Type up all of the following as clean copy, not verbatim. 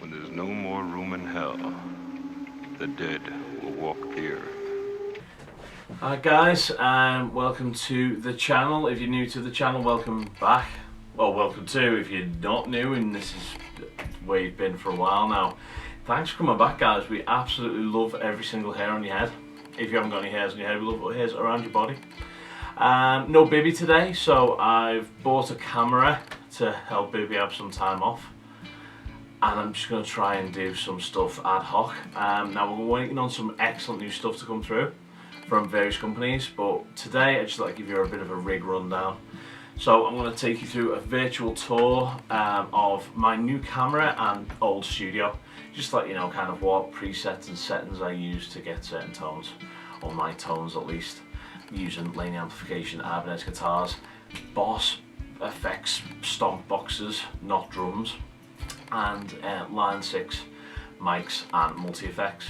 When there's no more room in hell, the dead will walk the earth. Hi guys, welcome to the channel. If you're new to the channel, welcome back. Well, welcome to if you're not new and this is where you've been for a while now. Thanks for coming back, guys. We absolutely love every single hair on your head. If you haven't got any hairs on your head, we love hairs around your body. No Bibby today, so I've bought a camera to help Bibby have some time off. And I'm just going to try and do some stuff ad hoc. Now we're waiting on some excellent new stuff to come through from various companies, but today I'd just like to give you a bit of a rig rundown. So I'm going to take you through a virtual tour of my new camera and old studio, just let you know kind of what presets and settings I use to get certain tones, or my tones at least, using Laney Amplification Ibanez guitars, Boss effects stomp boxes, not drums, and line 6 mics and multi-effects,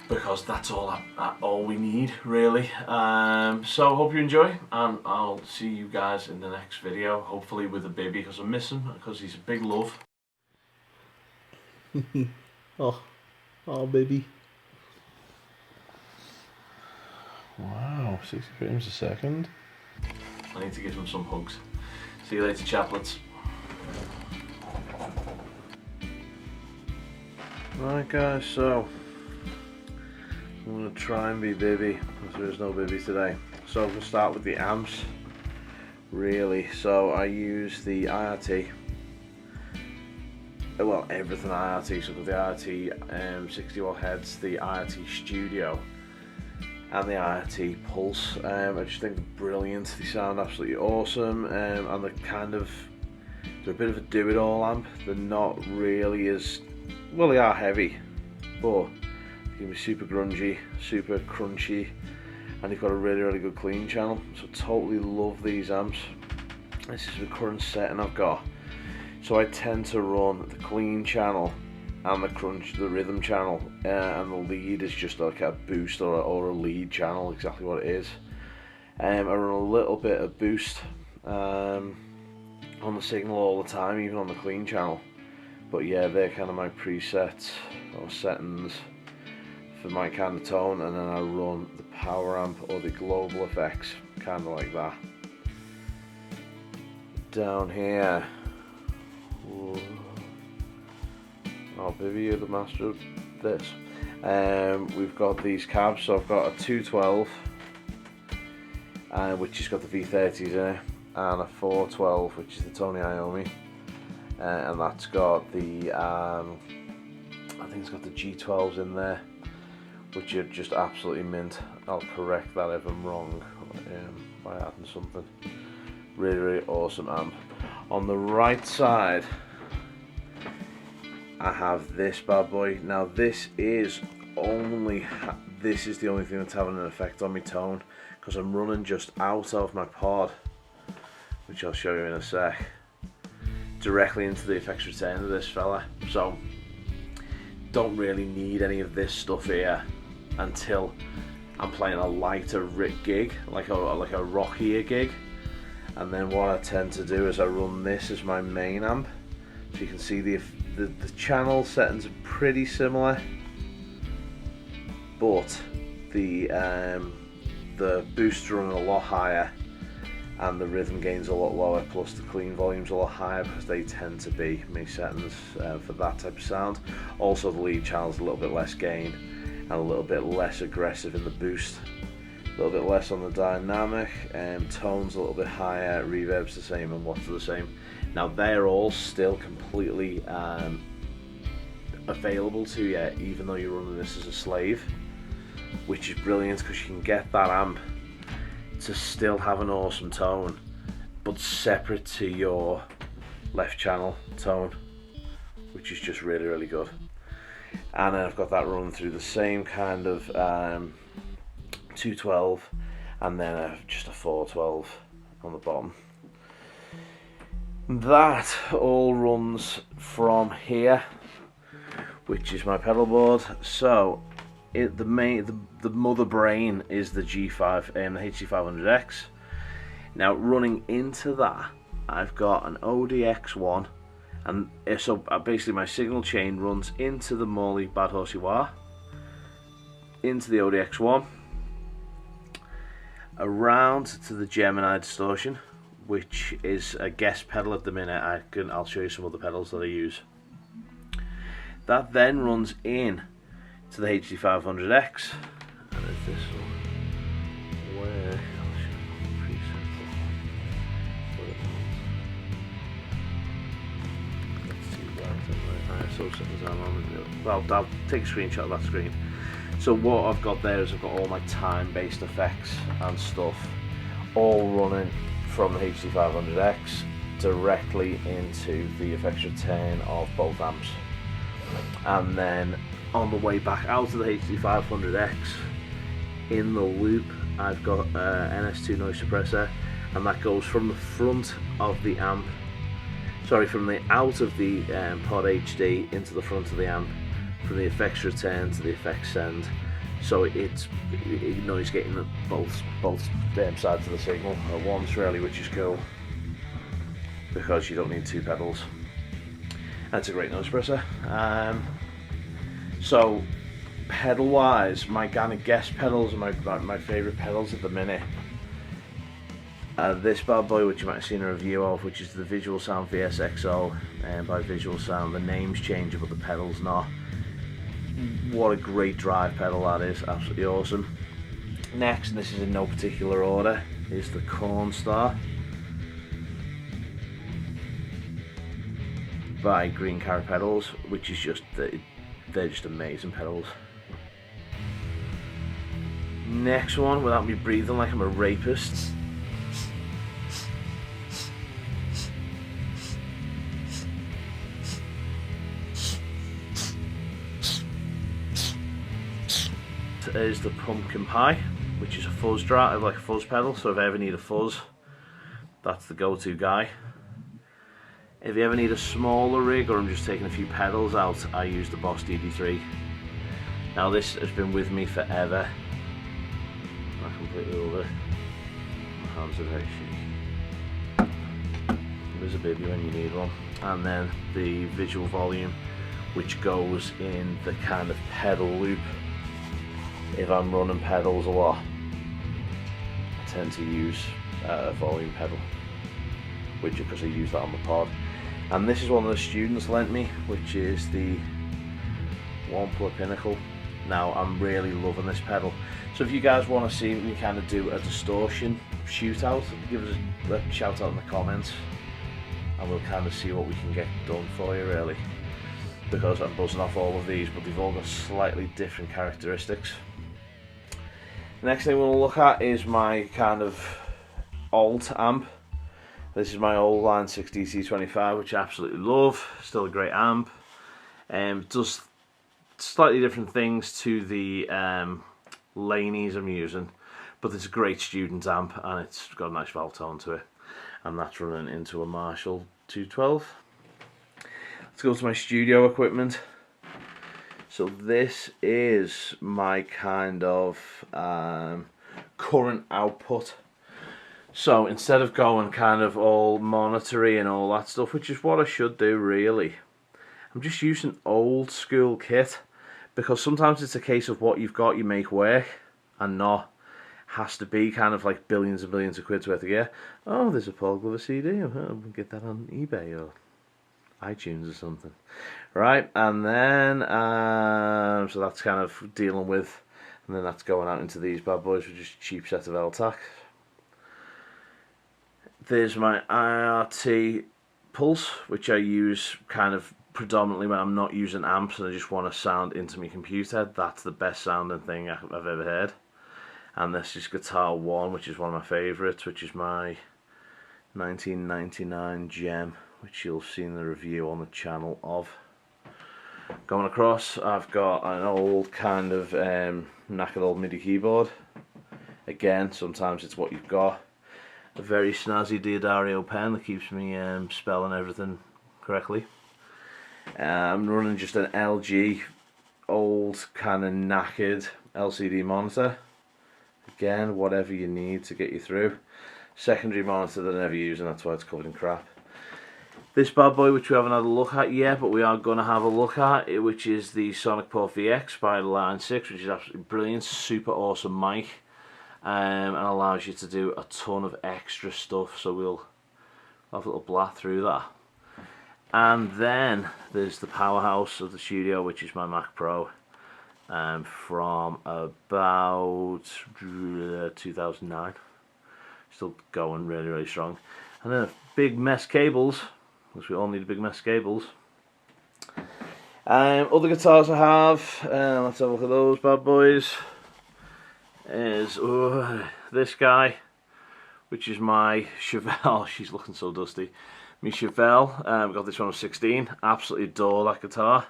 because that's all we need really. So hope you enjoy, and I'll see you guys in the next video, hopefully with a baby, because I miss him, because he's a big love. oh baby. Wow, 60 frames a second. I need to give him some hugs. See you later, chaplets. Right guys, so I'm going to try and be Bibby, because there is no Bibby today. So I'm going to start with the amps, really. So I use the IRT, well, everything IRT, so the IRT 60 watt heads, the IRT Studio and the IRT Pulse. I just think they're brilliant, they sound absolutely awesome, and they're they're a bit of a do-it-all amp. They're not really as, well, they are heavy, but they can be super grungy, super crunchy, and they've got a really good clean channel. So totally love these amps. This is the current setting I've got. So I tend to run the clean channel and the rhythm channel, and the lead is just like a boost or a lead channel, exactly what it is. I run a little bit of boost on the signal all the time, even on the clean channel. But yeah, they're kind of my presets or settings for my kind of tone, and then I run the power amp or the global effects, kind of like that. Down here, ooh. Oh baby, you're the master of this. We've got these cabs, so I've got a 212, which has got the V30s in it, and a 412, which is the Tony Iommi. And that's got the, I think it's got the G12s in there, which are just absolutely mint. I'll correct that if I'm wrong by adding something. Really awesome amp. On the right side, I have this bad boy. Now this is the only thing that's having an effect on my tone, because I'm running just out of my pod, which I'll show you in a sec, directly into the effects return of this fella. So don't really need any of this stuff here until I'm playing a lighter gig, like a rockier gig. And then what I tend to do is I run this as my main amp. So you can see the channel settings are pretty similar, but the boosts run a lot higher and the rhythm gain's a lot lower, plus the clean volume's a lot higher, because they tend to be my settings for that type of sound. Also the lead channel's a little bit less gain and a little bit less aggressive in the boost, a little bit less on the dynamic, tone's a little bit higher, reverb's the same, and watts are the same. Now they're all still completely available to you, even though you're running this as a slave, which is brilliant, because you can get that amp to still have an awesome tone, but separate to your left channel tone, which is just really good. And then I've got that running through the same kind of 212, and then just a 412 on the bottom. That all runs from here, which is my pedal board. So the mother brain is the G5 and the HD500X. Now running into that, I've got an ODX1 And so basically my signal chain runs into the Morley Bad Horsey Wah, into the ODX1, around to the Gemini distortion, which is a guest pedal at the minute. I'll show you some other pedals that I use. That then runs in to the HD500X, and if this will work, I'll show you the presets. Let's see right. So settings I'm on. Well, I'll take a screenshot of that screen. So what I've got there is I've got all my time-based effects and stuff all running from the HD500X directly into the effects return of both amps. And then on the way back out of the HD500X, in the loop, I've got NS2 noise suppressor, and that goes from the front of the amp, from the out of the Pod HD into the front of the amp, from the effects return to the effects send. So it's noise getting both sides of the signal at once, really, which is cool because you don't need two pedals. That's a great noise suppressor. So pedal wise, my kind of guest pedals are my favourite pedals at the minute. This bad boy, which you might have seen a review of, which is the Visual Sound VSXO by Visual Sound. The name's changing but the pedal's not. What a great drive pedal that is, absolutely awesome. Next, and this is in no particular order, is the Corn Star by Green Carrot Pedals, which is just, they're just amazing pedals. Next one, without me breathing like I'm a rapist, is the Pumpkin Pie, which is a fuzz drive, like a fuzz pedal. So if I ever need a fuzz, that's the go-to guy. If you ever need a smaller rig or I'm just taking a few pedals out, I use the Boss DD3. Now this has been with me forever. I completely love it. My hands are very shaky. There's a baby when you need one. And then the Visual Volume, which goes in the kind of pedal loop. If I'm running pedals a lot, I tend to use a volume pedal, which because I use that on the pod. And this is one of the students lent me, which is the Wampler Pinnacle. Now I'm really loving this pedal. So if you guys want to see me kind of do a distortion shootout, give us a shout out in the comments, and we'll kind of see what we can get done for you, really. Because I'm buzzing off all of these, but they've all got slightly different characteristics. The next thing we'll look at is my kind of alt amp. This is my old Line 6 DC25, which I absolutely love. Still a great amp. Does slightly different things to the Laneys I'm using, but it's a great student amp and it's got a nice valve tone to it. And that's running into a Marshall 212. Let's go to my studio equipment. So this is my kind of current output. So instead of going kind of all monitory and all that stuff, which is what I should do really, I'm just using old school kit, because sometimes it's a case of what you've got you make work and not has to be kind of like billions and billions of quid's worth of gear. Oh, there's a Paul Glover CD, we'll get that on eBay or iTunes or something, right? And then so that's kind of dealing with, and then that's going out into these bad boys with just a cheap set of LTAC. There's my IRT Pulse, which I use kind of predominantly when I'm not using amps and I just want to sound into my computer. That's the best sounding thing I've ever heard. And this is Guitar One, which is one of my favourites, which is my 1999 gem, which you'll see in the review on the channel of. Going across, I've got an old kind of knackered old MIDI keyboard. Again, sometimes it's what you've got. A very snazzy Diodario pen that keeps me spelling everything correctly. I'm running just an LG old kind of knackered LCD monitor. Again, whatever you need to get you through. Secondary monitor that I never use, and that's why it's covered in crap. this bad boy, which we haven't had a look at yet, but we are going to have a look at it, which is the Sonic Port VX by Line 6, which is absolutely brilliant, super awesome mic, and allows you to do a ton of extra stuff. So we'll have a little blast through that. And then there's the powerhouse of the studio, which is my Mac Pro, from about 2009. Still going really, really strong. And then a big mess cables, because we all need big mess cables. Other guitars I have, let's have a look at those bad boys. Is this guy, which is my Chevelle. She's looking so dusty. My Chevelle, got this one at 16. Absolutely adore that guitar.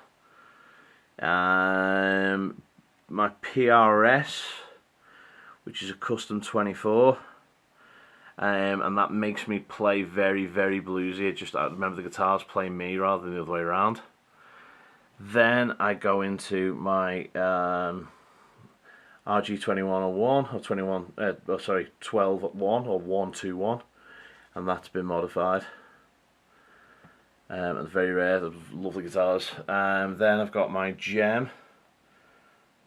My PRS, which is a custom 24. And that makes me play very, very bluesy. I remember the guitars playing me rather than the other way around. Then I go into my RG2101 or 12-1 or 121, and that's been modified. And very rare, lovely guitars. Then I've got my gem,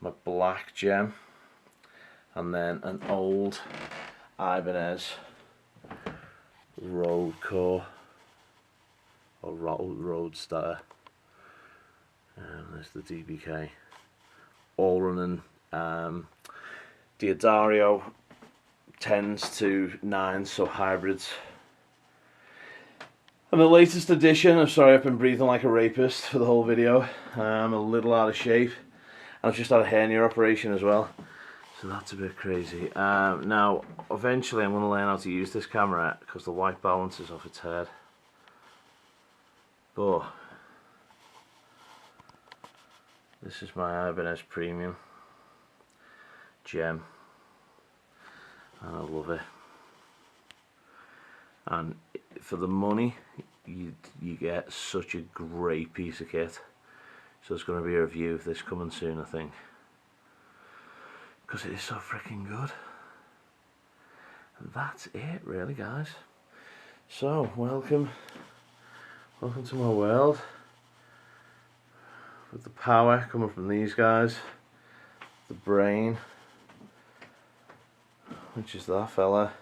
my black gem, and then an old Ibanez Roadcore or Roadster. There's the DBK, all running Diodario 10s to 9s, so hybrids. And the latest edition, I'm sorry I've been breathing like a rapist for the whole video. I'm a little out of shape. I've just had a hernia operation as well, so that's a bit crazy. Now, eventually I'm going to learn how to use this camera because the white balance is off its head. But this is my Ibanez Premium Gem, and I love it. And for the money, you get such a great piece of kit. So there's going to be a review of this coming soon, I think, because it is so freaking good. And that's it, really, guys. So welcome to my world, with the power coming from these guys, the brain, which is that fella,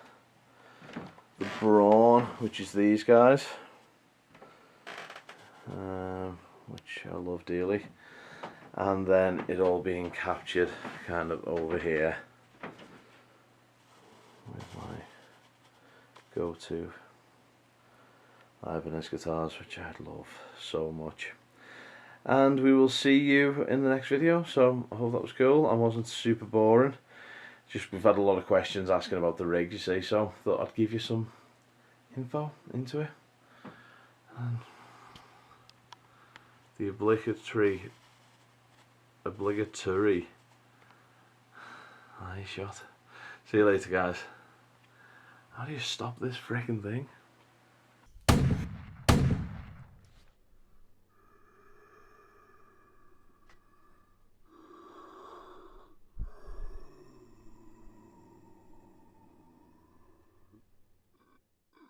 the brawn, which is these guys, which I love dearly, and then it all being captured kind of over here with my go-to Ibanez guitars, which I love so much. And we will see you in the next video. So I hope that was cool. I wasn't super boring. Just we've had a lot of questions asking about the rig, you see, so thought I'd give you some info into it. And the obligatory eye shot. See you later, guys. How do you stop this freaking thing?